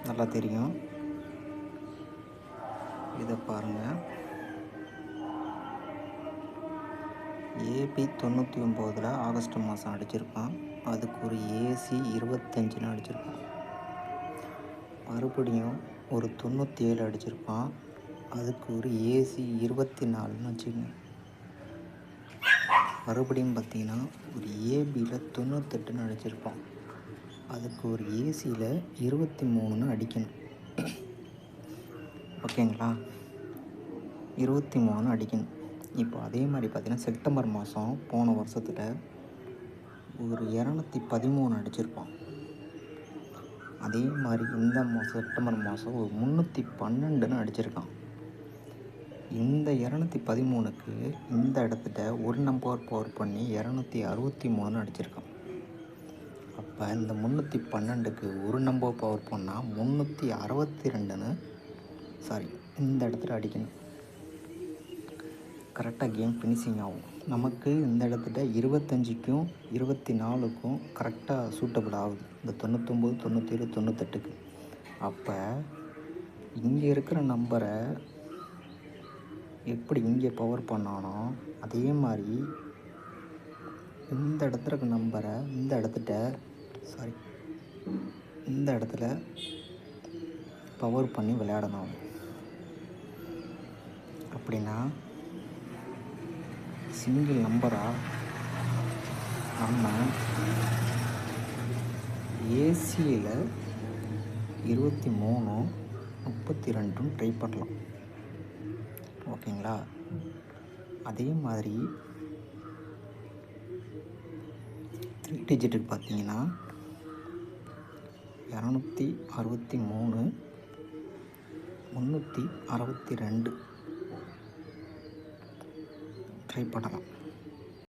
நல்லா தெரியும். இதை பாருங்கள். ஏபி 99 ஆகஸ்ட் மாதம் அடிச்சிருப்பான். அதுக்கு ஒரு ஏசி 25ன்னு அடிச்சிருப்பான். மறுபடியும் ஒரு 97 அடிச்சிருப்பான். அதுக்கு ஒரு ஏசி 24ன்னு வச்சுக்கோங்க. மறுபடியும் பார்த்தீங்கன்னா ஒரு ஏபியில் 98ன்னு அடிச்சிருப்பான். அதுக்கு ஒரு ஏசியில் 23ன்னு அடிக்கணும். ஓகேங்களா? 23ன்னு அடிக்கணும். இப்போ அதே மாதிரி பார்த்தீங்கன்னா செப்டம்பர் மாதம் போன வருஷத்தில் ஒரு 213 அடிச்சிருப்பான். அதே மாதிரி இந்த மாதம் செப்டம்பர் மாதம் ஒரு 312ன்னு அடிச்சிருக்கான். இந்த 213க்கு இந்த இடத்துல ஒரு நம்பர் பவர் பண்ணி 263ன்னு அடிச்சிருக்கான். அப்போ இந்த 312க்கு ஒரு நம்பர் பவர் பண்ணால் 362ன்னு இந்த இடத்துல அடிக்கணும். கரெக்டாக கேம் ஃபினிஷிங் ஆகும். நமக்கு இந்த இடத்துல 25க்கும் 24க்கும் கரெக்டாக சூட்டபிள் ஆகுது. இந்த 99, 97, 98க்கு. அப்போ இங்கே இருக்கிற நம்பரை எப்படி இங்கே பவர் பண்ணானோ அதே மாதிரி இந்த இடத்துல இருக்க நம்பரை இந்த இடத்துல பவர் பண்ணி விளையாடணும். அப்படின்னா சிங்கிள் நம்பராக நம்ம ஏசியில் 23, 32 ட்ரை பண்ணலாம். ஓகேங்களா? அதே மாதிரி 3 டிஜிட்டுக்கு பார்த்தீங்கன்னா 263, 362 ட்ரை பண்ணலாம்.